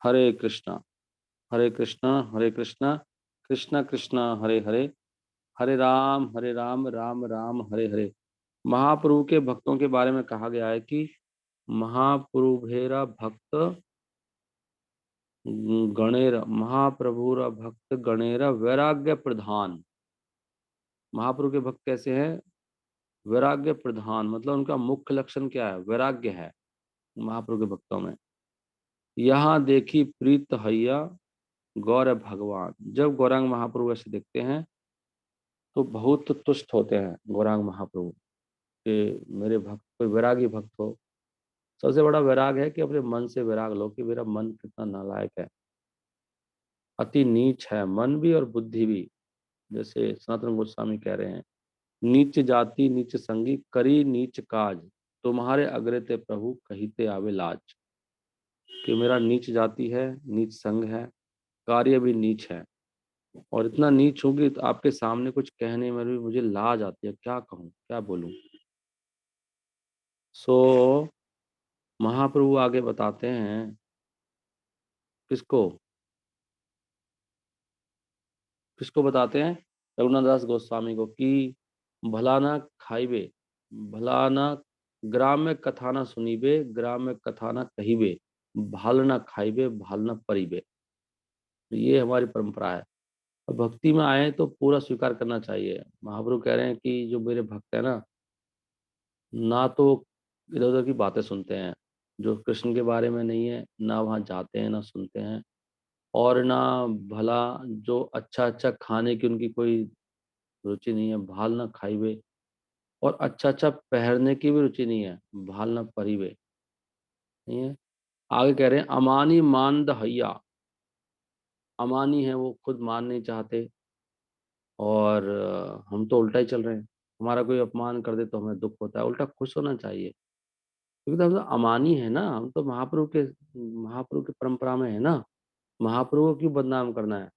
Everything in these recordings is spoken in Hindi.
हरे कृष्णा हरे कृष्णा हरे कृष्णा कृष्णा कृष्णा हरे हरे, हरे राम राम राम हरे हरे। महाप्रभु के भक्तों के बारे में कहा गया है कि महाप्रभुरा भक्त गणेर, महाप्रभुरा भक्त गणेर वैराग्य प्रधान। महाप्रभु के भक्त कैसे हैं? वैराग्य प्रधान, मतलब उनका मुख्य लक्षण क्या है? वैराग्य है महाप्रभु के भक्तों में। यहाँ देखी प्रीत हैया गौर भगवान। जब गौरांग महाप्रभु ऐसे देखते हैं तो बहुत तुष्ट होते हैं गौरांग महाप्रभु कि मेरे भक्त, कोई वैरागी भक्त हो। सबसे बड़ा वैराग है कि अपने मन से वैराग लो कि मेरा मन कितना नालायक है, अति नीच है मन भी और बुद्धि भी। जैसे सनातन गोस्वामी कह रहे हैं, नीच जाति नीच संगी करी नीच काज, तुम्हारे अग्रते प्रभु कहिते आवे लाज। कि मेरा नीच जाति है, नीच संग है, कार्य भी नीच है, और इतना नीच हूँ कि आपके सामने कुछ कहने में भी मुझे लाज आती है। क्या कहूँ, क्या बोलूं। सो महाप्रभु आगे बताते हैं किसको, किसको बताते हैं? रघुनाथ दास गोस्वामी को कि भला ना खाइबे, भला ना ग्राम में कथा ना सुनीबे, ग्राम में कथा ना कहीबे, भाल ना खाइबे भाल ना परिबे। ये हमारी परंपरा है। और भक्ति में आए तो पूरा स्वीकार करना चाहिए। महाप्रभु कह रहे हैं कि जो मेरे भक्त है ना, ना तो इधर उधर की बातें सुनते हैं जो कृष्ण के बारे में नहीं है, ना वहाँ जाते हैं ना सुनते हैं, और ना भला जो अच्छा अच्छा खाने की उनकी कोई रुचि नहीं है, भाल ना खाइबे, और अच्छा अच्छा पहनने की भी रुचि नहीं है, भाल ना परिवे, नहीं है। आगे कह रहे हैं अमानी मान दहैया। अमानी है, वो खुद मान नहीं चाहते, और हम तो उल्टा ही चल रहे हैं। हमारा कोई अपमान कर दे तो हमें दुख होता है, उल्टा खुश होना चाहिए। क्योंकि तो हम तो अमानी है ना, हम तो महाप्रभु के परंपरा में है ना। महाप्रभु को क्यों बदनाम करना है?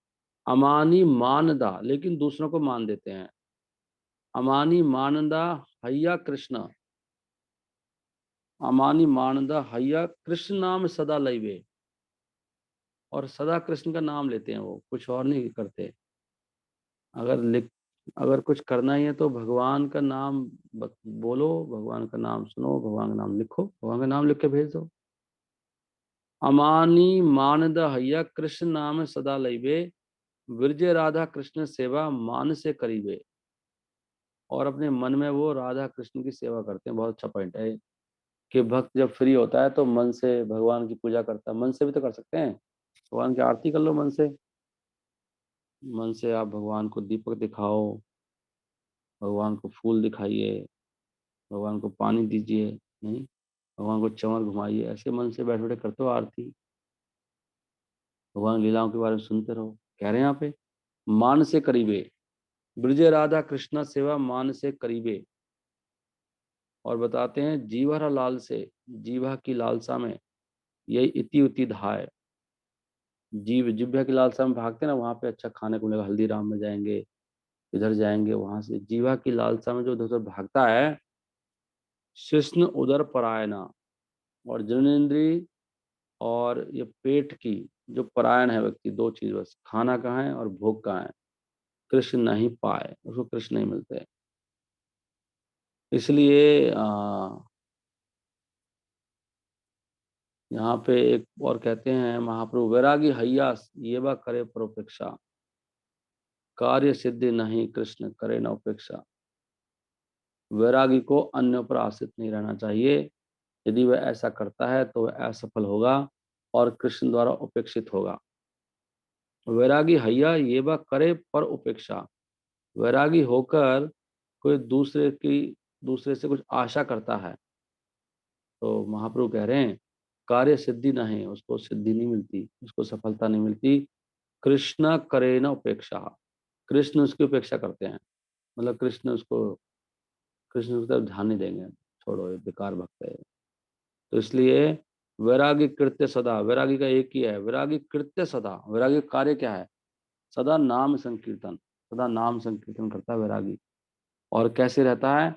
अमानी मानदा, लेकिन दूसरों को मान देते हैं। अमानी मानदा हैया कृष्ण, अमानी मानदा हैया कृष्ण नाम सदा लइबे। और सदा कृष्ण का नाम लेते हैं, वो कुछ और नहीं करते। अगर लिख अगर कुछ करना ही है तो भगवान का नाम बोलो, भगवान का नाम सुनो, भगवान का नाम लिखो, भगवान का नाम लिख के भेज दो। अमानी मानद हैया कृष्ण नाम सदा लइबे, विरजे राधा कृष्ण सेवा मान से करीबे। और अपने मन में वो राधा कृष्ण की सेवा करते हैं। बहुत अच्छा पॉइंट है कि भक्त जब फ्री होता है तो मन से भगवान की पूजा करता है। मन से भी तो कर सकते हैं, भगवान की आरती कर लो मन से। मन से आप भगवान को दीपक दिखाओ, भगवान को फूल दिखाइए, भगवान को पानी दीजिए, नहीं, भगवान को चंवर घुमाइए। ऐसे मन से बैठे बैठे करते हो आरती, भगवान लीलाओं के बारे में सुनते रहो। कह रहे हैं यहाँ पे मान से करीबे, ब्रजे राधा कृष्णा सेवा मान से करीबे। और बताते हैं जीवहरा लाल से, जीवा की लालसा में यही इति उति धाय। जिभ्या की लालसा में भागते हैं ना, वहां पे अच्छा खाने को मिलेगा, हल्दीराम में जाएंगे, इधर जाएंगे, वहां से जीवा की लालसा में जो उधर उधर भागता है, शिष्ण उदर परायणा। और जननेन्द्रिय और ये पेट की जो परायण है व्यक्ति, दो चीज बस, खाना कहाँ है और भोग कहाँ है, कृष्ण नहीं पाए, उसको कृष्ण नहीं मिलते। इसलिए यहाँ पे एक और कहते हैं महाप्रभु, वैरागी हय्यास ये बा करे परोपेक्षा, कार्य सिद्धि नहीं कृष्ण करे न उपेक्षा। वैरागी को अन्य पर आश्रित नहीं रहना चाहिए। यदि वह ऐसा करता है तो वह असफल होगा और कृष्ण द्वारा उपेक्षित होगा। वैरागी हैया ये बा करे पर उपेक्षा। वैरागी होकर कोई दूसरे से कुछ आशा करता है तो महाप्रभु कह रहे हैं कार्य सिद्धि नहीं, उसको सिद्धि नहीं मिलती, उसको सफलता नहीं मिलती। कृष्ण करे न उपेक्षा, कृष्ण उसकी उपेक्षा करते हैं, मतलब कृष्ण उसकी तरफ ध्यान नहीं देंगे, छोड़ो ये बेकार भक्त है। तो इसलिए वैरागी कृत्य सदा, वैरागी का एक ही है, वैरागी कृत्य सदा। वैरागी का कार्य क्या है? सदा नाम संकीर्तन, सदा नाम संकीर्तन करता है वैरागी। और कैसे रहता है?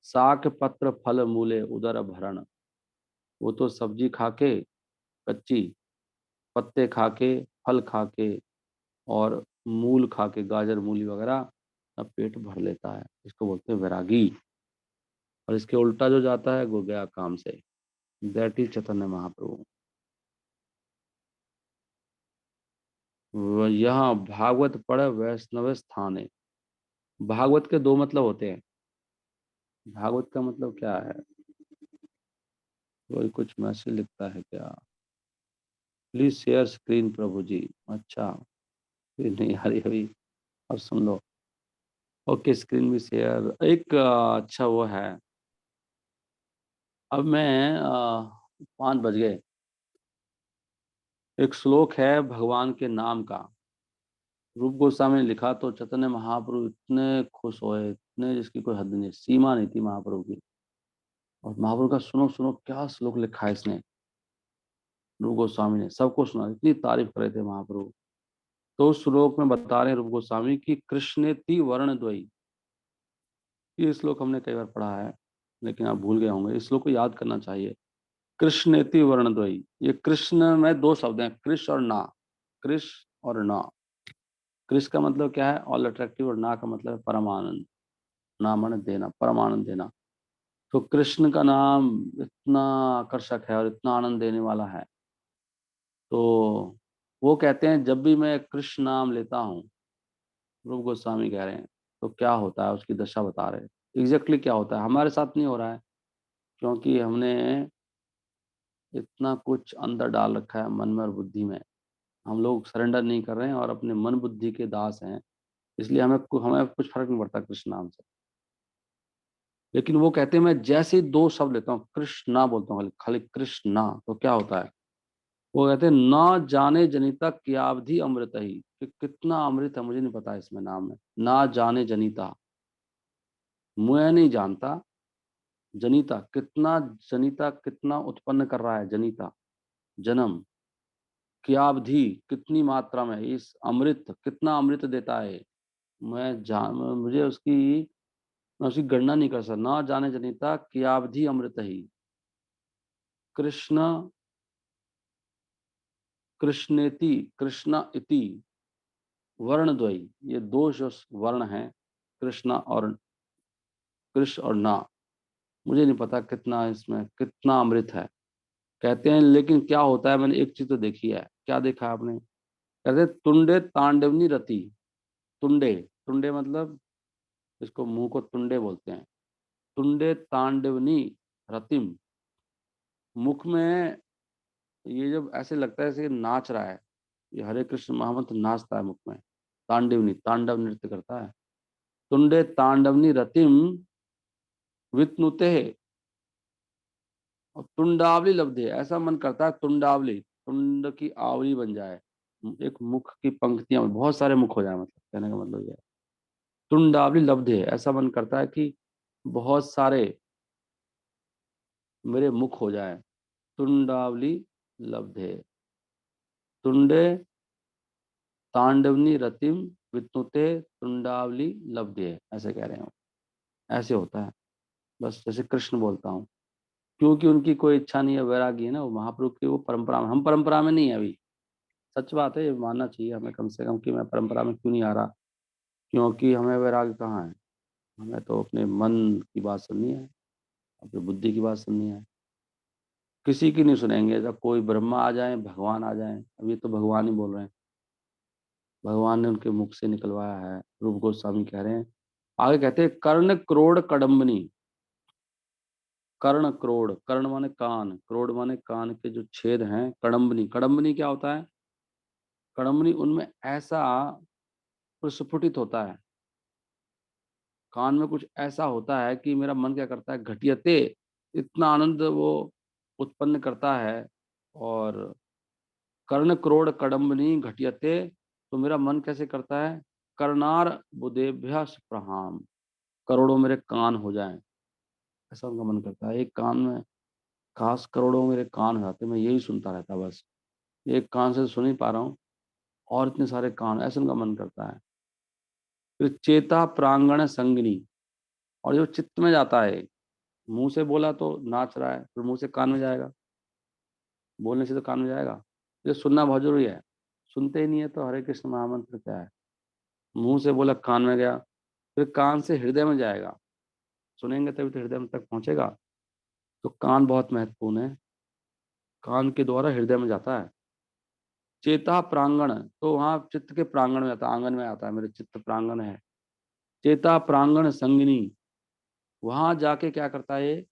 साक पत्र फल मूले उदर भरण। वो तो सब्जी खा के कच्ची, पत्ते खा के, फल खा के और मूल खा के, गाजर मूली वगैरह अब पेट भर लेता है, इसको बोलते हैं वैरागी। और इसके उल्टा जो जाता है वो गया काम से। That is Chaitanya Mahaprabhu. यहाँ भागवत पढ़ वैष्णव स्थाने। भागवत के दो मतलब होते हैं। भागवत का मतलब क्या है? कोई कुछ मैसेज लिखता है क्या? प्लीज शेयर स्क्रीन प्रभु जी। अच्छा, ये नहीं आ रही अभी, अब सुन लो। ओके, स्क्रीन भी शेयर। एक अच्छा वो है। अब मैं 5 बज गए। एक श्लोक है भगवान के नाम का, रूप गोस्वामी ने लिखा, तो चैतन्य महाप्रभु इतने खुश हुए, इतने, जिसकी कोई हद नहीं, सीमा नहीं थी महाप्रभु की। और महाप्रभु का सुनो सुनो क्या श्लोक लिखा है इसने, रूप गोस्वामी ने सबको सुना, इतनी तारीफ कर रहे थे महाप्रभु। तो उस श्लोक में बता रहे हैं रूप गोस्वामी की कृष्णेति वर्ण द्वयी। ये श्लोक हमने कई बार पढ़ा है, लेकिन आप भूल गए होंगे, इस श्लोक को याद करना चाहिए। कृष्णेति वर्ण द्वयी, ये कृष्ण में दो शब्द हैं, कृष और ना। कृष और ना। कृष का मतलब क्या है? ऑल अट्रैक्टिव, और ना का मतलब है परमानंद। ना माने देना, परमानंद देना। तो कृष्ण का नाम इतना आकर्षक है और इतना आनंद देने वाला है। तो वो कहते हैं जब भी मैं कृष्ण नाम लेता हूँ, रूप गोस्वामी कह रहे हैं, तो क्या होता है उसकी दशा बता रहे हैं। एग्जैक्टली क्या होता है हमारे साथ नहीं हो रहा है, क्योंकि हमने इतना कुछ अंदर डाल रखा है मन में और बुद्धि में। हम लोग सरेंडर नहीं कर रहे हैं और अपने मन बुद्धि के दास हैं। इसलिए हमें कुछ फर्क नहीं पड़ता कृष्ण नाम से। लेकिन वो कहते हैं मैं जैसे ही दो शब्द लेता हूँ, कृष्णा बोलता हूँ, खाली खाली कृष्णा, तो क्या होता है? वो कहते हैं ना जाने जनिता कियावधि अमृत ही, कि कितना अमृत है मुझे नहीं पता इसमें नाम है। ना जाने जनिता, मैं नहीं जानता। जनिता कितना, जनिता कितना उत्पन्न कर रहा है, जनिता जन्म। कियावधि कितनी मात्रा में, इस अमृत कितना अमृत देता है। मैं जान मुझे उसकी मैं उसकी गणना नहीं कर सकता। ना जाने जनिता कियावधि अमृत ही। कृष्ण, कृष्णेति, कृष्णा इति, वर्णद्वयी, ये दो जो वर्ण हैं, कृष्णा और कृष्ण और ना, मुझे नहीं पता कितना इसमें कितना अमृत है। कहते हैं लेकिन क्या होता है, मैंने एक चीज तो देखी है। क्या देखा है आपने? कहते हैं तुंडे तांडवनी रति। तुंडे, तुंडे मतलब, इसको मुंह को तुंडे बोलते हैं। तुंडे तांडवनी रतिम, मुख में ये जब ऐसे लगता है जैसे नाच रहा है, ये हरे कृष्ण महामंत्र नाचता है मुख में। तांडवनी, तांडव नृत्य करता है। तुंडे तांडवनी रतिम वितनुते, और तुंडावली लब्धे, ऐसा मन करता है तुंडावली, तुंड की आवली बन जाए। एक मुख की पंक्तियां, बहुत सारे मुख हो जाए, मतलब कहने का मतलब ये है। तुंडावली लब्धे, ऐसा मन करता है कि बहुत सारे मेरे मुख हो जाए। तुंडावली लब्धे, तुंडे तांडवनी रतिम वित्नुते तुंडावली लब्धे, ऐसे कह रहे हो। ऐसे होता है, बस जैसे कृष्ण बोलता हूँ। क्योंकि उनकी कोई इच्छा नहीं है, वैरागी है ना वो, महाप्रभु की वो परंपरा में, हम परंपरा में नहीं है अभी। सच बात है, ये मानना चाहिए हमें कम से कम कि मैं परंपरा में क्यों नहीं आ रहा। क्योंकि हमें वैराग्य कहाँ है? हमें तो अपने मन की बात सुननी है, अपनी बुद्धि की बात सुननी है। किसी की नहीं सुनेंगे। जब कोई ब्रह्मा आ जाए, भगवान आ जाए, अब ये तो भगवान ही बोल रहे हैं, भगवान ने उनके मुख से निकलवाया है। रूप गोस्वामी कह रहे हैं, आगे कहते हैं कर्ण क्रोड़ कडम्बनी। कर्ण क्रोड़, कर्ण माने कान, क्रोड़ माने कान के जो छेद हैं। कडम्बनी, कडम्बनी क्या होता है? कडम्बनी उनमें ऐसा प्रस्फुटित होता है, कान में कुछ ऐसा होता है कि मेरा मन क्या करता है, घटियते, इतना आनंद वो उत्पन्न करता है। और कर्ण क्रोड़ कडम्बनी घटियते, तो मेरा मन कैसे करता है, कर्णार बुदेभ्य प्रहाम, करोड़ों मेरे कान हो जाएं, ऐसा उनका मन करता है। एक कान में खास करोड़ों मेरे कान हो जाते, मैं यही सुनता रहता बस। एक कान से सुन ही पा रहा हूँ, और इतने सारे कान, ऐसे उनका मन करता है। फिर चेता प्रांगण संगनी, और जो चित्त में जाता है, मुंह से बोला तो नाच रहा है, फिर मुंह से कान में जाएगा, बोलने से तो कान में जाएगा। ये सुनना बहुत जरूरी है। सुनते ही नहीं है तो हरे कृष्ण महामंत्र क्या है? मुंह से बोला कान में गया, फिर कान से हृदय में जाएगा। सुनेंगे तभी तो हृदय में तक पहुंचेगा। तो कान बहुत महत्वपूर्ण है, कान के द्वारा हृदय में जाता है। चेता प्रांगण, तो वहां चित्त के प्रांगण में आता है, आंगन में आता है, मेरे चित्त प्रांगण है। चेता प्रांगण संगिनी, वहां जाके क्या करता है ये?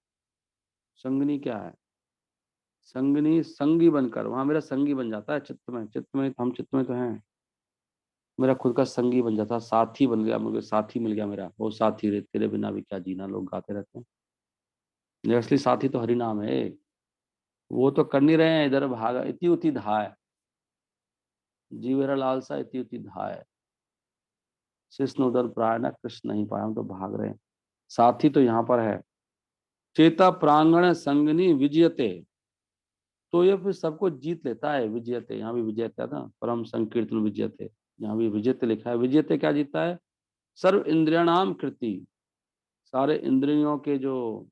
संगिनी क्या है? संगिनी संगी बनकर वहां मेरा संगी बन जाता है। चित्त में, चित्त में हम चित्त में तो हैं, मेरा खुद का संगी बन जाता, साथी बन गया, मुझे साथी मिल गया मेरा। वो साथी रे तेरे बिना भी क्या जीना, लोग गाते रहते हैं। ये असली साथी तो हरि नाम है। वो तो कर नहीं रहे हैं, इधर भागा इति उति धाय, जीवेरा लालसा इति उति धाय, कृष्ण उधर प्राय ना कृष्ण नहीं पाया, हम तो भाग रहे हैं। साथी तो यहाँ पर है। चेता प्रांगण संगनी विजयते, तो ये फिर सबको जीत लेता है। विजयते, यहाँ भी विजयते था, परम संकीर्तन विजयते, यहाँ भी विजयते लिखा है। विजयते क्या जीतता है? सर्व इंद्रियाणाम कृति, सारे इंद्रियों के जो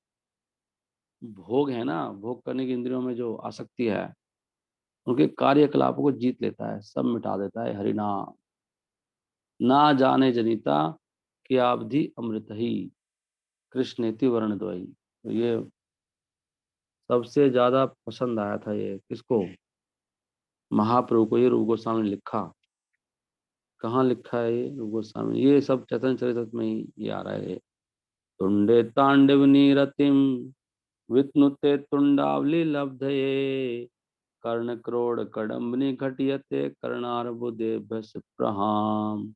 भोग है ना, भोग करने की इंद्रियों में जो आसक्ति है, उनके कार्यकलापों को जीत लेता है, सब मिटा देता है हरिनाम। ना जाने जनिता कि अवधि अमृत ही, कृष्णेति वर्ण द्वयी। तो ये सबसे ज्यादा पसंद आया था ये किसको? महाप्रभु को। ये रूप गोस्वामी ने लिखा। कहाँ लिखा है ये रूप गोस्वामी? ये सब चैतन्य चरित्र में ही ये आ रहा है। तुंडे तांडव नीरतिम वित्नुते तुंडावली लब्धये, कर्ण क्रोड़ कडम्बनि घटियते कर्णार्बुदे भस प्रहाम।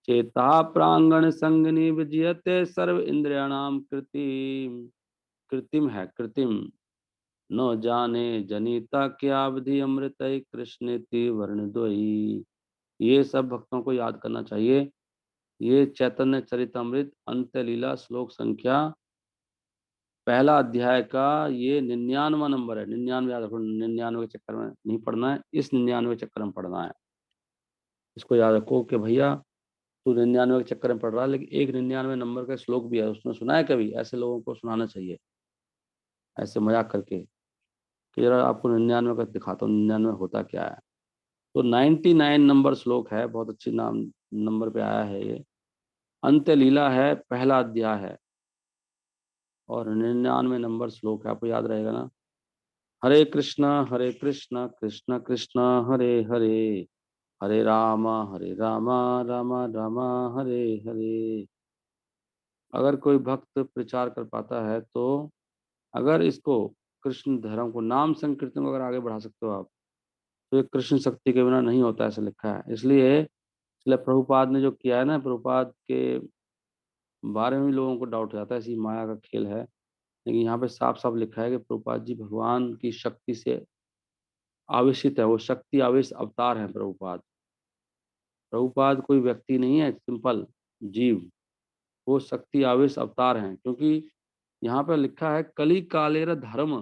चेता प्रांगण संगनी विजयते सर्व इंद्रियाणाम कृतिम, कृतिम है कृतिम, न जाने जनिता क्या विधि अमृत कृष्णेति वर्णद्वयी। ये सब भक्तों को याद करना चाहिए। ये चैतन्य चरितमृत अंत्य लीला श्लोक संख्या पहला अध्याय का ये 99वां नंबर है। 99 याद रखो, 99 के चक्कर में नहीं पढ़ना है, इस 99 चक्कर में पढ़ना है। इसको याद रखो कि भैया तू 99 के चक्कर में पढ़ रहा है, लेकिन एक 99 नंबर का श्लोक भी है, उसने सुना है कभी? ऐसे लोगों को सुनाना चाहिए, ऐसे मजाक करके कि जरा आपको 99 का दिखाता हूँ 99 होता क्या है। तो 99 नंबर श्लोक है, बहुत अच्छी नाम नंबर पे आया है ये। अंत्य लीला है, पहला अध्याय है, और 99 नंबर श्लोक है, आपको याद रहेगा ना? हरे कृष्ण कृष्ण कृष्ण हरे हरे, हरे राम राम राम हरे हरे। अगर कोई भक्त प्रचार कर पाता है तो, अगर इसको कृष्ण धर्म को, नाम संकीर्तन को अगर आगे बढ़ा सकते हो आप, तो ये कृष्ण शक्ति के बिना नहीं होता, ऐसा लिखा है। इसलिए प्रभुपाद ने जो किया है ना, प्रभुपाद के बारे में भी लोगों को डाउट हो जाता है, ऐसी माया का खेल है। लेकिन यहाँ पे साफ साफ लिखा है कि प्रभुपाद जी भगवान की शक्ति से आवेशित है, वो शक्ति आवेश अवतार है प्रभुपाद। प्रभुपाद कोई व्यक्ति नहीं है, सिंपल जीव, वो शक्ति आवेश अवतार हैं। क्योंकि यहाँ पे लिखा है कली कालेर धर्म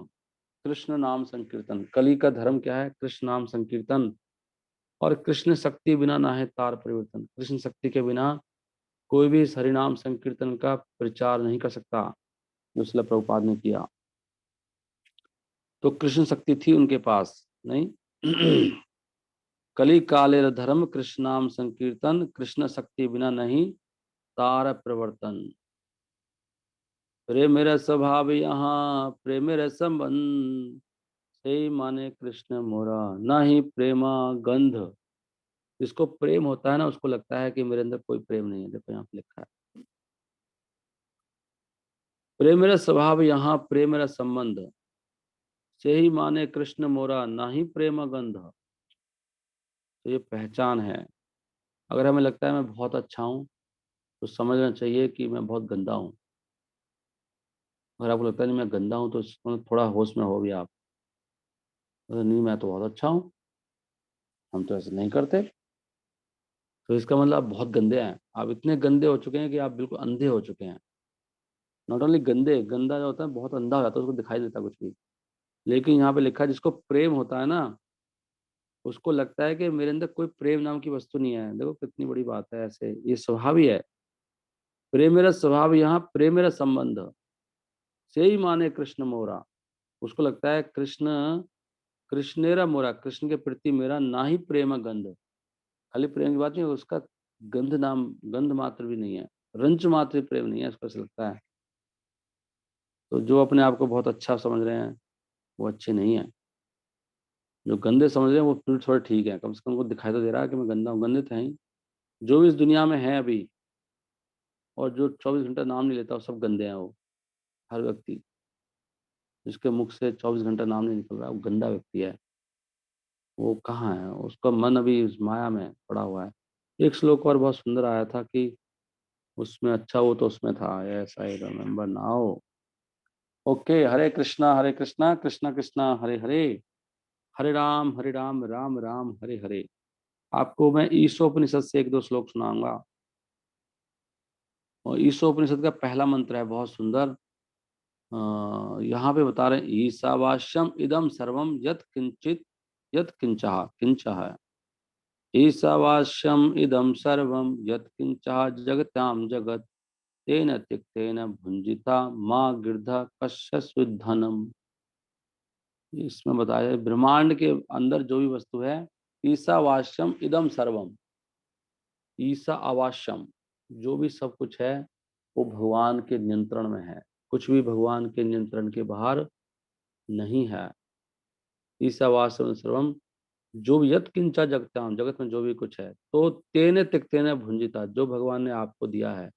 कृष्ण नाम संकीर्तन। कली का धर्म क्या है? कृष्ण नाम संकीर्तन। और कृष्ण शक्ति बिना ना है तार परिवर्तन, कृष्ण शक्ति के बिना कोई भी इस हरिनाम संकीर्तन का प्रचार नहीं कर सकता, जो इसलिए प्रभुपाद ने किया। तो कृष्ण शक्ति थी उनके पास नहीं। कली कालेर धर्म कृष्ण नाम संकीर्तन, कृष्ण शक्ति बिना नहीं तार प्रवर्तन। प्रेम रस स्वभाव यहाँ प्रेम रस संबंध, से माने कृष्ण मोरा नहीं प्रेमा गंध। जिसको प्रेम होता है ना, उसको लगता है कि मेरे अंदर कोई प्रेम नहीं है। देखो यहाँ पे लिखा है, प्रेम रस स्वभाव यहाँ प्रेम रस संबंध, से ही माने कृष्ण मोरा नाही प्रेम गंध। तो ये पहचान है। अगर हमें लगता है मैं बहुत अच्छा हूँ, तो समझना चाहिए कि मैं बहुत गंदा हूँ। अगर आपको लगता है नहीं मैं गंदा हूँ, तो थोड़ा होश में हो भी आप, नहीं मैं तो बहुत अच्छा हूँ, हम तो ऐसे नहीं करते। तो इसका मतलब आप बहुत गंदे हैं, आप इतने गंदे हो चुके हैं कि आप बिल्कुल अंधे हो चुके हैं। नॉट ओनली गंदे, गंदा जो होता है बहुत अंधा हो जाता है, उसको दिखाई देता कुछ भी। लेकिन यहाँ पे लिखा है जिसको प्रेम होता है ना, उसको लगता है कि मेरे अंदर कोई प्रेम नाम की वस्तु नहीं है। देखो कितनी बड़ी बात है, ऐसे ये स्वभाव ही है। प्रेम मेरा स्वभाव यहाँ प्रेम मेरा संबंध, से ही माने कृष्ण मोरा। उसको लगता है कृष्ण कृष्णेरा मोरा, कृष्ण के प्रति मेरा ना ही प्रेम गंध। खाली प्रेम की बात नहीं, उसका गंध मात्र भी नहीं है, रंच मात्र भी प्रेम नहीं है, उसको ऐसा लगता है। तो जो अपने आप को बहुत अच्छा समझ रहे हैं वो अच्छे नहीं है। जो गंदे समझ रहे हैं वो फिर थोड़े ठीक है, कम से कम उनको दिखाई तो दे रहा है कि मैं गंदा हूँ। गंदे तो हैं ही, जो भी इस दुनिया में है अभी, और जो 24 घंटा नाम नहीं लेता वो सब गंदे हैं। वो हर व्यक्ति जिसके मुख से 24 घंटा नाम नहीं निकल रहा वो गंदा व्यक्ति है। वो कहाँ है, उसका मन अभी उस माया में पड़ा हुआ है। एक श्लोक और बहुत सुंदर आया था कि उसमें अच्छा वो तो उसमें था, ऐसा ही रिमेम्बर नाउ। ओके, हरे कृष्णा कृष्णा कृष्णा हरे हरे, हरे राम राम राम हरे हरे। आपको मैं ईशोपनिषद से एक दो श्लोक सुनाऊंगा। और ईशोपनिषद का पहला मंत्र है बहुत सुंदर। यहाँ पे बता रहे हैं, ईशावास्यम इदम सर्वम यत किंचित यत किंचः किंचः है। ईशावास्यम इदम सर्वम यत किंचः जगत्याम जगत, तेन त्यक्तेन भुंजिता माँ गिरधा कस्य धनम। इसमें बताया है, ब्रह्मांड के अंदर जो भी वस्तु है, ईशावास्यम इदम सर्वम, ईसा आवास्यम, जो भी सब कुछ है वो भगवान के नियंत्रण में है। कुछ भी भगवान के नियंत्रण के बाहर नहीं है। ईसावास्यम सर्वम, जो भी यत किंचा जगत्याम, जगत में जो भी कुछ है, तो तेने तिक्तेने भुंजिता, जो भगवान ने आपको दिया है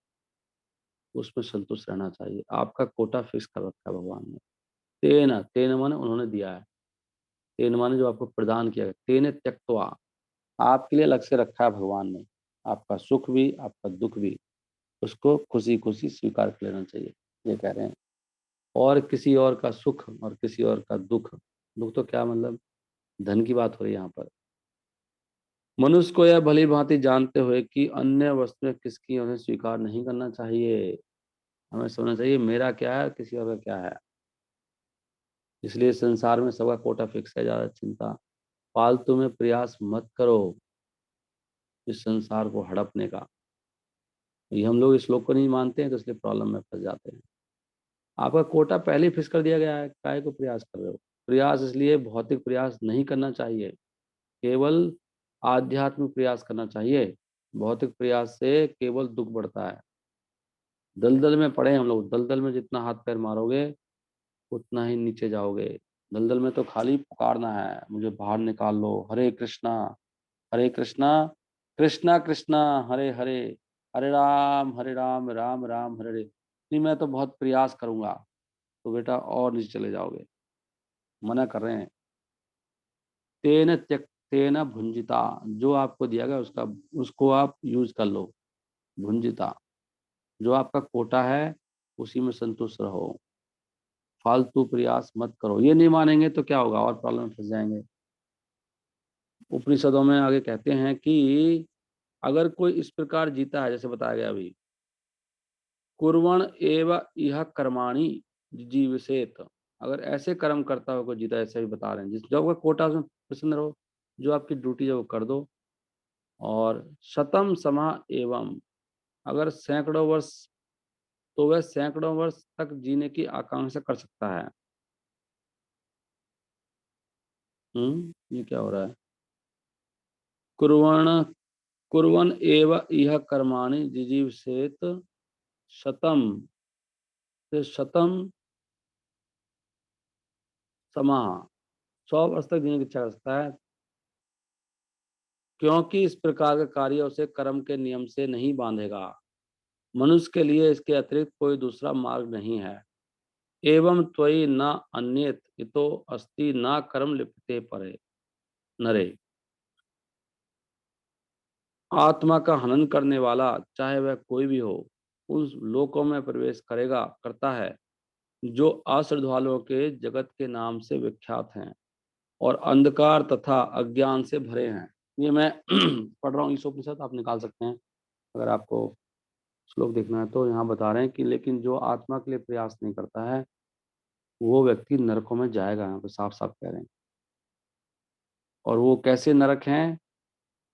उसमें संतुष्ट रहना चाहिए। आपका कोटा फिक्स कर रखा है भगवान ने। तेन तेन माने उन्होंने दिया है, तेन माने जो आपको प्रदान किया है, तेने त्यक्तवा, आपके लिए अलग से रखा है भगवान ने। आपका सुख भी आपका दुख भी, उसको खुशी खुशी स्वीकार कर लेना चाहिए, ये कह रहे हैं। और किसी और का सुख और किसी और का दुख, दुख तो क्या मतलब, धन की बात हो रही है यहाँ पर। मनुष्य को यह भली भांति जानते हुए कि अन्य वस्तुएं किसकी, उन्हें स्वीकार नहीं करना चाहिए। हमें समझना चाहिए मेरा क्या है किसी और का क्या है। इसलिए संसार में सबका कोटा फिक्स है, ज्यादा चिंता फालतू में प्रयास मत करो इस संसार को हड़पने का। ये हम लोग इस श्लोक को नहीं मानते हैं तो इसलिए प्रॉब्लम में फंस जाते हैं। आपका कोटा पहले ही फिक्स कर दिया गया है, काहे को प्रयास कर रहे हो। प्रयास इसलिए भौतिक प्रयास नहीं करना चाहिए, केवल आध्यात्मिक प्रयास करना चाहिए। भौतिक प्रयास से केवल दुख बढ़ता है। दलदल में पड़े हम लोग, दलदल में जितना हाथ पैर मारोगे उतना ही नीचे जाओगे। दलदल में तो खाली पुकारना है, मुझे बाहर निकाल लो, हरे कृष्णा कृष्णा कृष्णा हरे हरे, हरे राम राम राम हरे हरे। नहीं मैं तो बहुत प्रयास करूंगा, तो बेटा और नीचे चले जाओगे। मना कर रहे हैं। तेन त्यक तेन भुंजिता, जो आपको दिया गया उसका, उसको आप यूज कर लो। भुंजिता, जो आपका कोटा है उसी में संतुष्ट रहो, फालतू प्रयास मत करो। ये नहीं मानेंगे तो क्या होगा, और प्रॉब्लम में फंस जाएंगे। उपनिषदों में आगे कहते हैं कि अगर कोई इस प्रकार जीता है, जैसे बताया गया अभी, कुर्वण एव यह कर्माणि जीवसेत, अगर ऐसे कर्म करता हो कोई जीता, ऐसे भी बता रहे हैं, जिस जो आपका कोटा उसमें प्रसन्न रहो, जो आपकी ड्यूटी है वो कर दो। और शतम समा एवं, अगर सैकड़ों वर्ष, तो वह सैकड़ों वर्ष तक जीने की आकांक्षा कर सकता है। ये क्या हो रहा है। कुर्वण कुर्वन् एव इह कर्माणि जिजीवसेत शतम से शतम समाह, 100 वर्ष तक जीने की इच्छा कर सकता है, क्योंकि इस प्रकार का कार्य उसे कर्म के नियम से नहीं बांधेगा। मनुष्य के लिए इसके अतिरिक्त कोई दूसरा मार्ग नहीं है। एवं त्वयि न अन्येत इतो अस्ति न कर्म लिप्यते परे नरे। आत्मा का हनन करने वाला चाहे वह कोई भी हो, उस लोकों में प्रवेश करेगा करता है जो अश्रद्धालुओं के जगत के नाम से विख्यात हैं और अंधकार तथा अज्ञान से भरे हैं। ये मैं पढ़ रहा हूँ ईशोपनिषद, आप निकाल सकते हैं अगर आपको श्लोक देखना है तो। यहाँ बता रहे हैं कि लेकिन जो आत्मा के लिए प्रयास नहीं करता है वो व्यक्ति नरकों में जाएगा, यहाँ पे साफ साफ कह रहे हैं। और वो कैसे नरक हैं,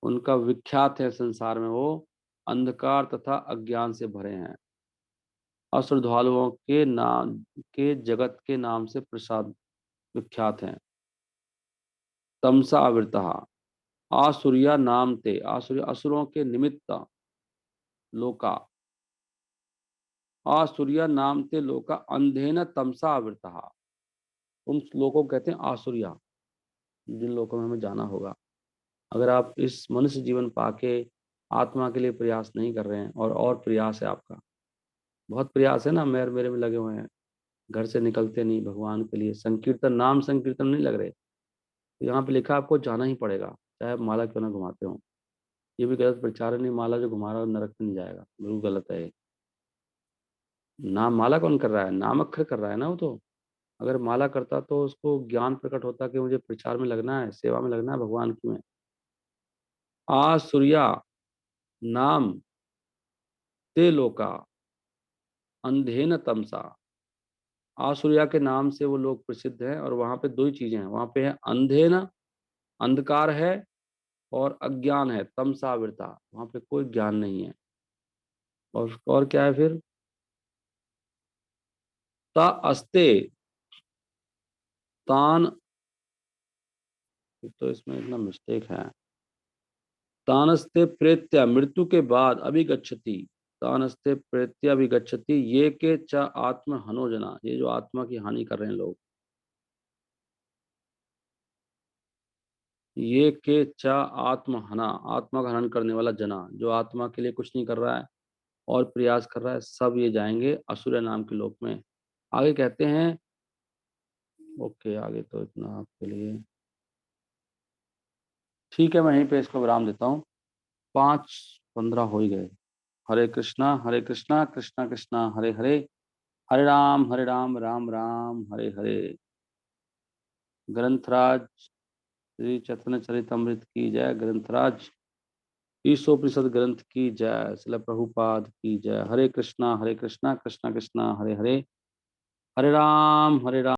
उनका विख्यात है संसार में, वो अंधकार तथा अज्ञान से भरे हैं, अश्रद्धालुओं के, 'नाम के जगत के नाम से प्रसाद विख्यात हैं। तमसा आवृता। आसुरिया नाम ते, आसुर असुरों के निमित्त, लोका, आसुरिया नाम ते लोका अंधेन तमसा आवृता। उन लोगों को कहते हैं आसुरिया, जिन लोगों में हमें जाना होगा। अगर आप इस मनुष्य जीवन पाके आत्मा के लिए प्रयास नहीं कर रहे हैं, और प्रयास है आपका, बहुत प्रयास है ना, मेरे में लगे हुए हैं, घर से निकलते नहीं भगवान के लिए, संकीर्तन, नाम संकीर्तन नहीं लग रहे, तो यहाँ पे लिखा आपको जाना ही पड़ेगा, चाहे आप माला क्यों ना घुमाते हो। ये भी गलत प्रचार है, नहीं माला जो घुमा रहा है नरक में नहीं जाएगा, बिल्कुल गलत है ये। नाम माला कौन कर रहा है, नाम अक्षर कर रहा है ना वो तो। अगर माला करता तो उसको ज्ञान प्रकट होता कि मुझे प्रचार में लगना है, सेवा में लगना है भगवान की में। आ सूर्या नाम ते लोका अंधेन तमसा। आसूर्या के नाम से वो लोग प्रसिद्ध हैं, और वहां पे दो ही चीजें हैं, वहां पे है अंधेन, अंधकार है, और अज्ञान है, तमसावृता, वहां पे कोई ज्ञान नहीं है। और क्या है फिर, ता अस्ते तान, तो इसमें इतना मिस्टेक है, तानस्ते प्रेत्या मृत्यु के बाद अभिगच्छति, तानस्ते प्रेत्या अभिगच्छति ये के च आत्म हनोजना, ये जो आत्मा की हानि कर रहे हैं लोग, ये के च आत्म हना, आत्मा का हनन करने वाला जना, जो आत्मा के लिए कुछ नहीं कर रहा है और प्रयास कर रहा है, सब ये जाएंगे असुर नाम के लोक में। आगे कहते हैं, ओके आगे तो इतना आपके लिए ठीक है, मैं यहीं पे इसको विराम देता हूँ, 5:15 हो ही गए। हरे कृष्णा कृष्णा कृष्णा हरे हरे, हरे राम राम राम हरे हरे। ग्रंथराज श्री चैतन्य चरितमृत की जय, ग्रंथराज ईसोपनिषद ग्रंथ की जय, श्रील प्रभुपाद की जय। हरे कृष्णा कृष्णा कृष्णा हरे हरे, हरे राम